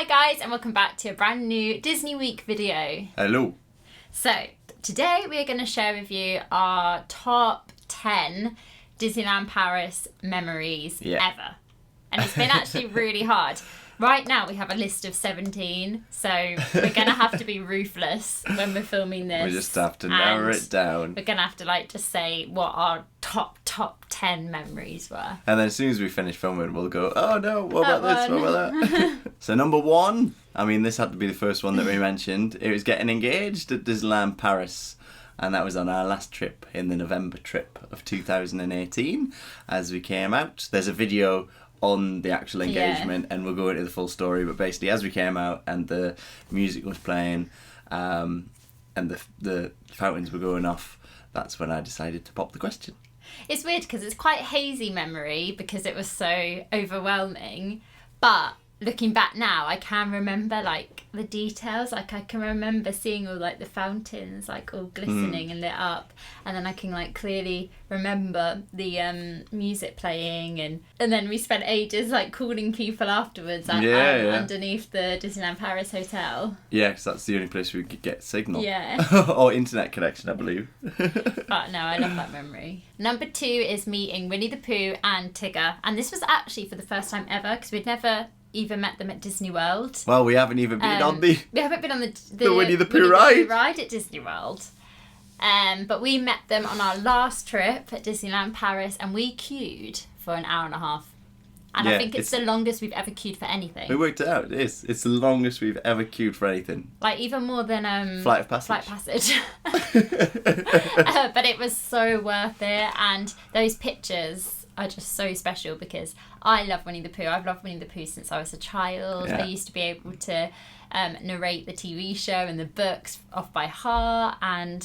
Hi guys, and welcome back to a brand new Disney Week video. Hello. So today we are going to share with you our top 10 Disneyland Paris memories ever. And it's been actually really hard. Right now we have a list of 17, so we're going to have to be ruthless when we're filming this. We just have to narrow it down. We're going to have to just say what our top 10 memories were. And then as soon as we finish filming, we'll go, oh no, what about this, what about that? So number one, I mean, this had to be the first one that we mentioned. It was getting engaged at Disneyland Paris. And that was on our last trip, in the November trip of 2018, as we came out. There's a video on the actual engagement, and we'll go into the full story, but basically as we came out and the music was playing and the fountains were going off, that's when I decided to pop the question. It's weird because it's quite hazy memory because it was so overwhelming, but looking back now I can remember the details. I can remember seeing all the fountains all glistening and lit up, and then I can clearly remember the music playing, and then we spent ages calling people afterwards underneath the Disneyland Paris hotel. Yeah, because that's the only place we could get signal. Yeah. Or internet connection, I believe. But no, I love that memory. Number 2 is meeting Winnie the Pooh and Tigger, and this was actually for the first time ever because we'd never even met them at Disney World. Well, we haven't even been on the... We haven't been on the Winnie the Pooh ride. Ride at Disney World. But we met them on our last trip at Disneyland Paris, and we queued for an hour and a half. And I think it's the longest we've ever queued for anything. We worked it out. It is. It's the longest we've ever queued for anything. Even more than... Flight of Passage. Flight Passage. But it was so worth it, and those pictures are just so special because I love Winnie the Pooh. I've loved Winnie the Pooh since I was a child. Yeah. I used to be able to narrate the TV show and the books off by heart, and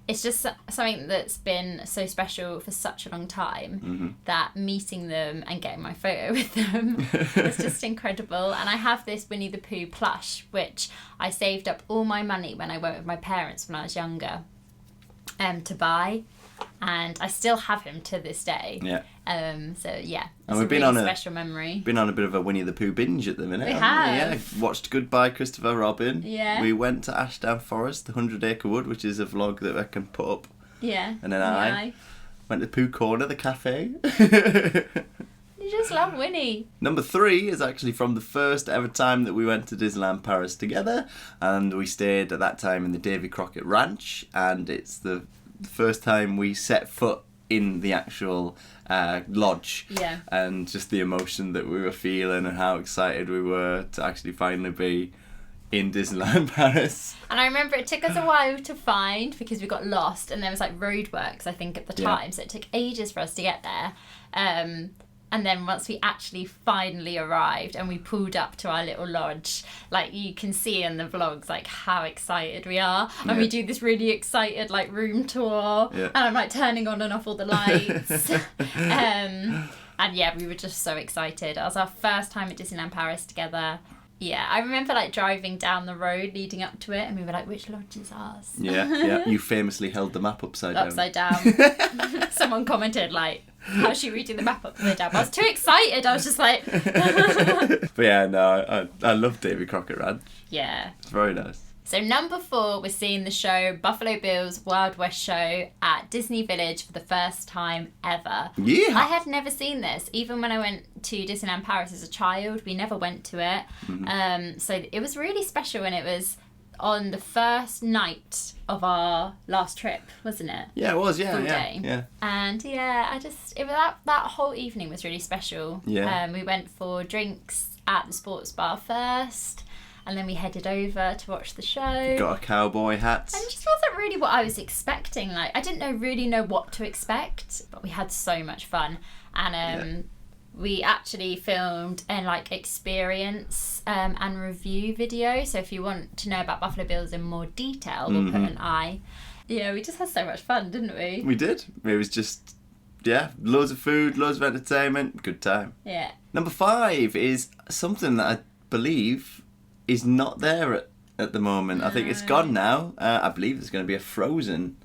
it's just something that's been so special for such a long time that meeting them and getting my photo with them is just incredible. And I have this Winnie the Pooh plush, which I saved up all my money when I went with my parents when I was younger to buy. And I still have him to this day. Yeah. So yeah, it's and we've a been really on special memory. Been on a bit of a Winnie the Pooh binge at the minute. We have. Yeah. Watched Goodbye Christopher Robin. Yeah. We went to Ashdown Forest, the 100 Acre Wood, which is a vlog that I can put up. Yeah. And then I went to Pooh Corner, the cafe. You just love Winnie. Number 3 is actually from the first ever time that we went to Disneyland Paris together, and we stayed at that time in the Davy Crockett Ranch, and it's the first time we set foot in the actual lodge, and just the emotion that we were feeling and how excited we were to actually finally be in Disneyland Paris. And I remember it took us a while to find because we got lost, and there was roadworks I think at the time, so it took ages for us to get there. And then once we actually finally arrived and we pulled up to our little lodge, you can see in the vlogs, how excited we are. And we do this really excited, room tour. Yeah. And I'm, turning on and off all the lights. And yeah, we were just so excited. It was our first time at Disneyland Paris together. Yeah, I remember, driving down the road leading up to it, and we were which lodge is ours? Yeah. You famously held the map upside down. Upside down. Someone commented, how's she reading the map upside down? I was too excited. I was just But yeah, no, I love Davy Crockett Ranch. Yeah. It's very nice. So number 4 was seeing the show Buffalo Bill's Wild West Show at Disney Village for the first time ever. Yeah. I had never seen this. Even when I went to Disneyland Paris as a child, we never went to it. So it was really special, and it was on the first night of our last trip, wasn't it? Yeah, it was, Full day. Yeah. And yeah, that whole evening was really special. Yeah. We went for drinks at the sports bar first, and then we headed over to watch the show. Got a cowboy hat. And it just wasn't really what I was expecting. I didn't really know what to expect, but we had so much fun. And we actually filmed an experience and review video. So if you want to know about Buffalo Bills in more detail, we'll put an eye. Yeah, we just had so much fun, didn't we? We did. It was just, loads of food, loads of entertainment, good time. Yeah. Number 5 is something that I believe is not there at the moment. No. I think it's gone now. I believe there's going to be a Frozen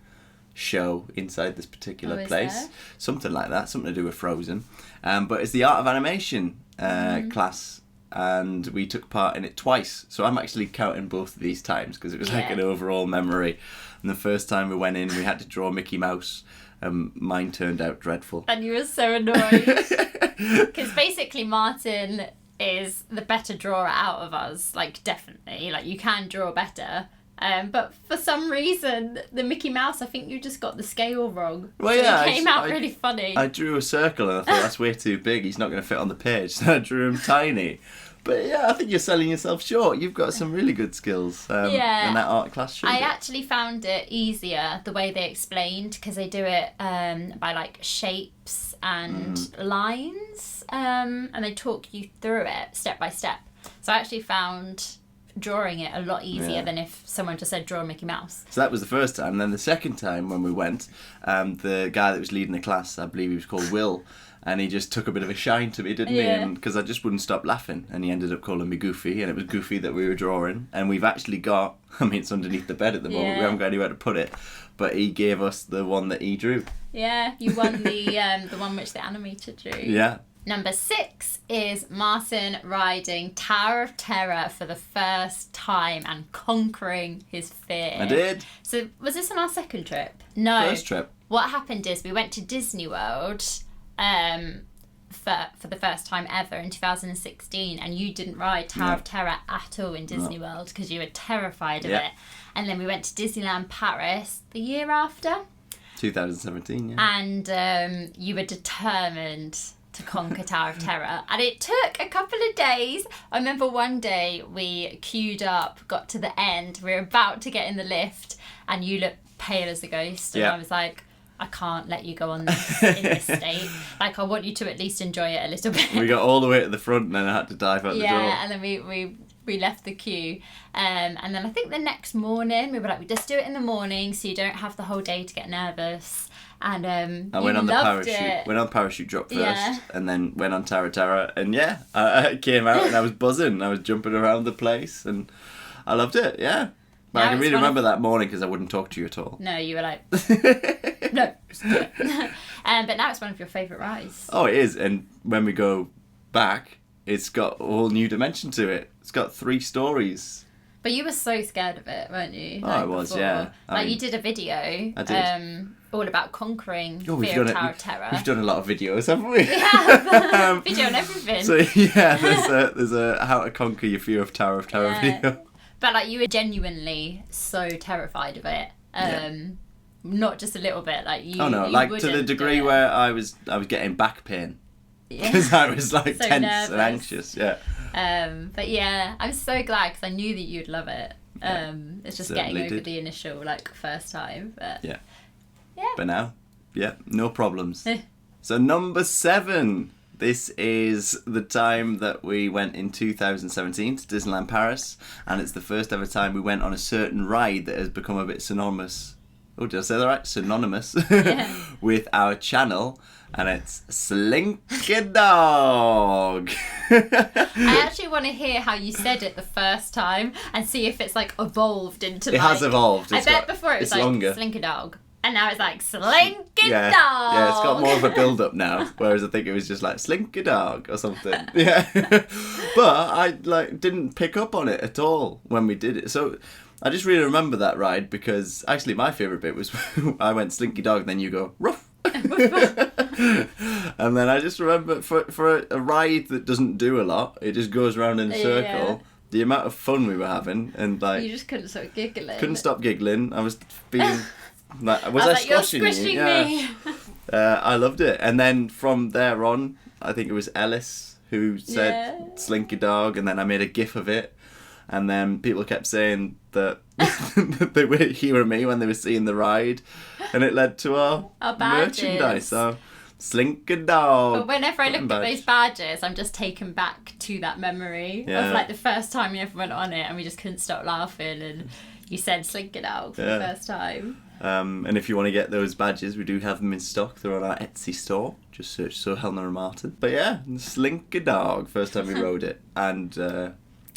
show inside this particular place. There? Something like that, something to do with Frozen. But it's the Art of Animation class and we took part in it twice. So I'm actually counting both of these times because it was like an overall memory. And the first time we went in, we had to draw Mickey Mouse. Mine turned out dreadful. And you were so annoyed. Because basically Martyn is the better drawer out of us. Like, definitely. Like, you can draw better. But for some reason, the Mickey Mouse, I think you just got the scale wrong. Well, so yeah, it came out really funny. I drew a circle and I thought, that's way too big. He's not going to fit on the page. So I drew him tiny. But yeah, I think you're selling yourself short. You've got some really good skills. And that art class showed I actually found it easier the way they explained, because they do it by like shapes and lines, and they talk you through it step by step. So I actually found drawing it a lot easier than if someone just said draw Mickey Mouse. So that was the first time. And then the second time when we went, the guy that was leading the class, I believe he was called Will, and he just took a bit of a shine to me, didn't he? And because I just wouldn't stop laughing, and he ended up calling me Goofy, and it was Goofy that we were drawing. And we've actually got, I mean, it's underneath the bed at the moment. We haven't got anywhere to put it, but he gave us the one that he drew. Yeah, you won the one which the animator drew. Yeah. Number 6 is Martyn riding Tower of Terror for the first time and conquering his fear. I did. So was this on our second trip? No. First trip. What happened is we went to Disney World for the first time ever in 2016, and you didn't ride Tower of Terror at all in Disney World because you were terrified of it. And then we went to Disneyland Paris the year after. 2017, yeah. And you were determined to conquer Tower of Terror, and it took a couple of days. I remember one day we queued up, got to the end, we were about to get in the lift, and you looked pale as a ghost, and I was like, I can't let you go on this in this state. Like, I want you to at least enjoy it a little bit. We got all the way to the front, and then I had to dive out the door. Yeah, and then we left the queue, and then I think the next morning we were like, we just do it in the morning so you don't have the whole day to get nervous. And I went on the parachute. Went on the parachute drop first, and then went on Tower of Terror, and I came out and I was buzzing. I was jumping around the place, and I loved it. Yeah, but I can really remember that morning because I wouldn't talk to you at all. No, you were like, no. But now it's one of your favourite rides. Oh, it is, and when we go back, it's got a whole new dimension to it. It's got 3 stories. But you were so scared of it, weren't you? I was, yeah. I mean, you did a video. I did. All about conquering fear of Tower of Terror. We've done a lot of videos, haven't we? We have. Video on everything. So yeah, there's a how to conquer your fear of Tower video. But like, you were genuinely so terrified of it. Not just a little bit. Like you. Oh no! You like to the degree where I was getting back pain because I was like so tense nervous. And anxious. Yeah. But yeah, I'm so glad because I knew that you'd love it. It's just getting over the initial first time. But yeah. But now, no problems. So number 7. This is the time that we went in 2017 to Disneyland Paris, and it's the first ever time we went on a certain ride that has become a bit synonymous. Oh, did I say that right? Synonymous with our channel, and it's Slinky Dog. I actually want to hear how you said it the first time and see if it's evolved into. It has evolved. I bet before it was longer. Slinky Dog. And now it's Slinky Dog. Yeah, it's got more of a build-up now, whereas I think it was just Slinky Dog or something. Yeah. But I didn't pick up on it at all when we did it. So I just really remember that ride because actually my favourite bit was I went Slinky Dog and then you go, ruff. And then I just remember for a ride that doesn't do a lot, it just goes around in a circle. The amount of fun we were having and you just couldn't stop giggling. Couldn't stop giggling. I was being... was I squashing you? Me. I loved it. And then from there on, I think it was Ellis who said Slinky Dog, and then I made a gif of it. And then people kept saying that they were hearing me when they were seeing the ride, and it led to our merchandise. So Slinky Dog. But whenever I look at those badges, I'm just taken back to that memory of the first time we ever went on it, and we just couldn't stop laughing, and you said Slinky Dog for the first time. And if you want to get those badges, we do have them in stock. They're on our Etsy store. Just search So Helena and Martyn. But yeah, Slinky Dog, first time we rode it. And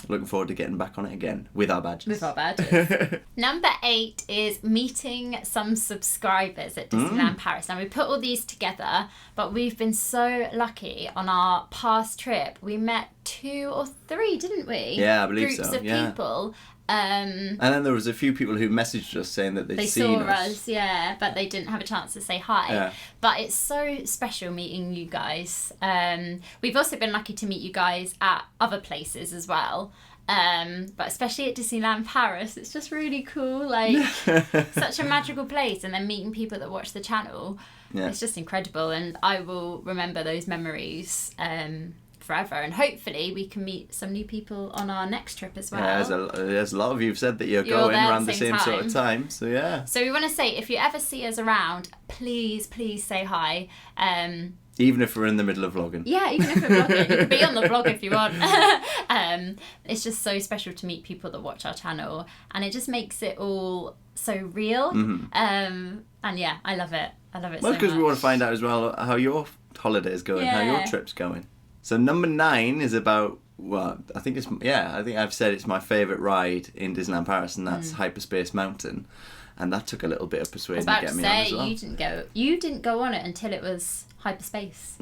looking forward to getting back on it again with our badges. Number 8 is meeting some subscribers at Disneyland Paris. Now, we put all these together, but we've been so lucky on our past trip. We met 2 or 3, didn't we? Yeah, I believe Groups so, of yeah. people. And then there was a few people who messaged us saying that They seen saw us, yeah, but they didn't have a chance to say hi. Yeah. But it's so special meeting you guys. We've also been lucky to meet you guys at other places as well. But especially at Disneyland Paris, it's just really cool. Like, such a magical place. And then meeting people that watch the channel, it's just incredible. And I will remember those memories forever, and hopefully we can meet some new people on our next trip as well. Yeah, there's a lot of you who've said that you're going around the same sort of time, so yeah. So we want to say, if you ever see us around, please say hi. Even if we're in the middle of vlogging. Yeah, even if we're vlogging. You can be on the vlog if you want. It's just so special to meet people that watch our channel, and it just makes it all so real. And yeah, I love it. I love it so much. Well, because we want to find out as well how your holiday's going, how your trip's going. So number 9 is about, well, I think I've said it's my favourite ride in Disneyland Paris, and that's Hyperspace Mountain. And that took a little bit of persuading to get me on as well. You didn't go on it until it was hyperspace.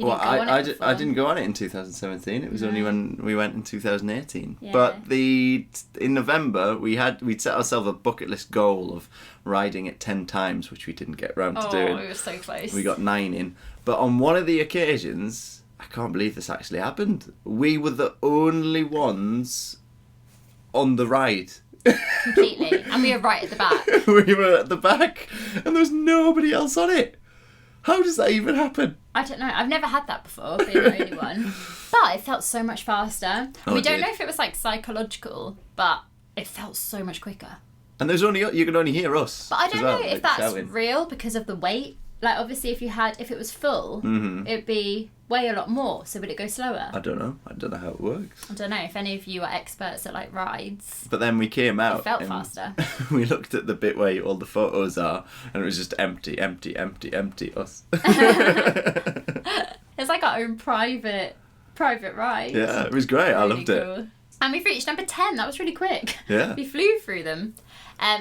I didn't go on it in 2017. It was only when we went in 2018. Yeah. But in November we'd set ourselves a bucket list goal of riding it 10 times, which we didn't get round to doing. Oh, we were so close. We got 9 in. But on one of the occasions, I can't believe this actually happened. We were the only ones on the ride. Completely. And we were right at the back. We were at the back, and there was nobody else on it. How does that even happen? I don't know. I've never had that before, being the only one. But it felt so much faster. We don't know if it was like psychological, but it felt so much quicker. And you could only hear us. But I don't know if that's real because of the weight. Like, obviously, if it was full, it'd be way a lot more. So would it go slower? I don't know. I don't know how it works. I don't know if any of you are experts at like rides. But then we came out. It felt faster. We looked at the bit where all the photos are, and it was just empty us. It's like our own private ride. Yeah, it was great. I loved it. And we've reached number 10. That was really quick. Yeah. We flew through them.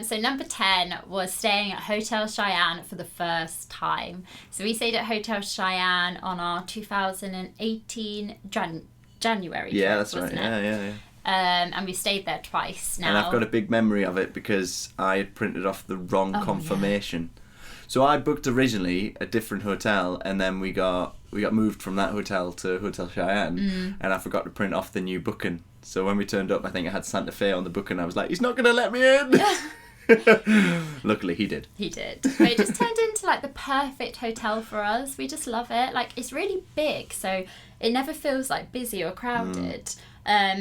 So number 10 was staying at Hotel Cheyenne for the first time. So we stayed at Hotel Cheyenne on our 2018 January trip, that's right. Yeah. And we stayed there twice now. And I've got a big memory of it because I had printed off the wrong confirmation. Yeah. So I booked originally a different hotel, and then we got moved from that hotel to Hotel Cheyenne, and I forgot to print off the new booking. So when we turned up, I think I had Santa Fe on the booking. I was like, he's not going to let me in. Luckily, he did. He did. But it just turned into like the perfect hotel for us. We just love it. Like, it's really big, so it never feels like busy or crowded.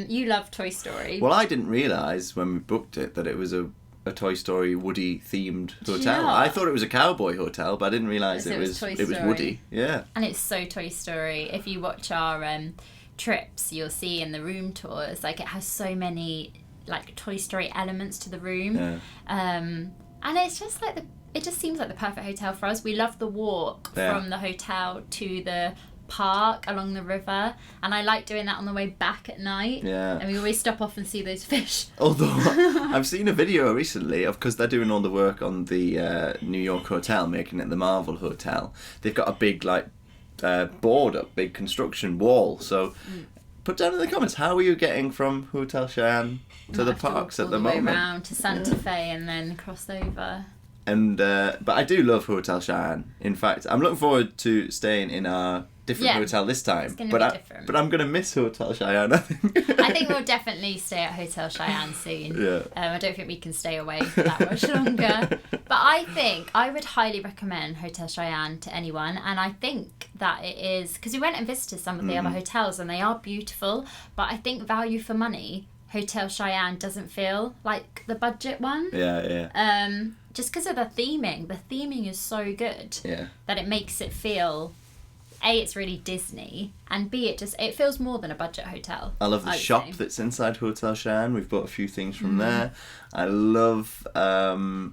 You love Toy Story. Well, I didn't realise when we booked it that it was a Toy Story Woody themed hotel. Yeah. I thought it was a cowboy hotel, but I didn't realise it was Woody. Yeah. And it's so Toy Story. If you watch our trips, you'll see in the room tours, like, it has so many like Toy Story elements to the room. Yeah. And it's just like it just seems like the perfect hotel for us. We love the walk from the hotel to the park along the river, and I like doing that on the way back at night. Yeah. And we always stop off and see those fish. Although I've seen a video recently of, because they're doing all the work on the New York hotel, making it the Marvel Hotel. They've got a big board up, big construction wall. So put down in the comments, how are you getting from Hotel Cheyenne to the parks at the moment? All the way around to Santa Fe and then cross over. And but I do love Hotel Cheyenne. In fact, I'm looking forward to staying in a different hotel this time. It's going to be different. But I'm going to miss Hotel Cheyenne, I think. I think we'll definitely stay at Hotel Cheyenne soon. Yeah. I don't think we can stay away for that much longer. But I think I would highly recommend Hotel Cheyenne to anyone. And I think that it is, because we went and visited some of the other hotels and they are beautiful. But I think value for money, Hotel Cheyenne doesn't feel like the budget one. Yeah. Just because of the theming. The theming is so good that it makes it feel, A, it's really Disney, and B, it feels more than a budget hotel. I love the shop that's inside Hotel Cheyenne. We've bought a few things from there. I love the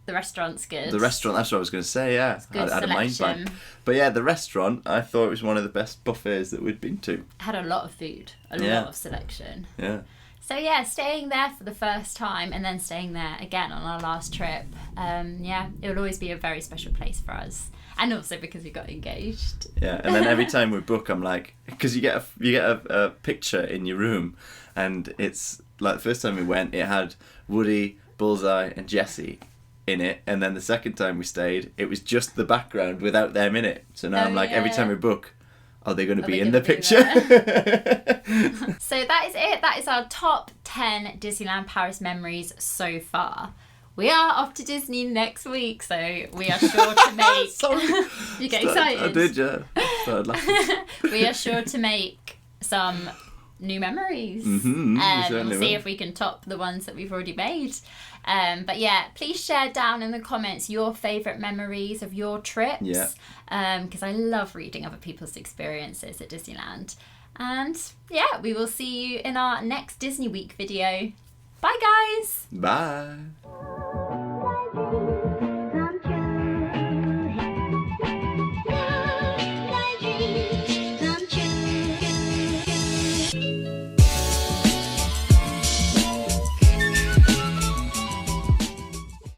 restaurant's good. The restaurant, that's what I was going to say, yeah. It's good I had a mind blank. But yeah, the restaurant, I thought it was one of the best buffets that we'd been to. It had a lot of food, a lot of selection. Yeah. So yeah, staying there for the first time and then staying there again on our last trip, it will always be a very special place for us. And also because we got engaged. Yeah, and then every time we book, I'm like, because you get a picture in your room, and it's like the first time we went, it had Woody, Bullseye, and Jessie in it, and then the second time we stayed, it was just the background without them in it. So now I'm like, every time we book, are they going to be in the picture? So that is it. That is our top 10 Disneyland Paris memories so far. We are off to Disney next week, so we are sure to make... Sorry. You get excited? I did, yeah. Started laughing. We are sure to make some new memories. Certainly See will. if we can top the ones that we've already made. But yeah, please share down in the comments your favourite memories of your trips. Yeah. Because I love reading other people's experiences at Disneyland. And yeah, we will see you in our next Disney Week video. Bye guys! Bye.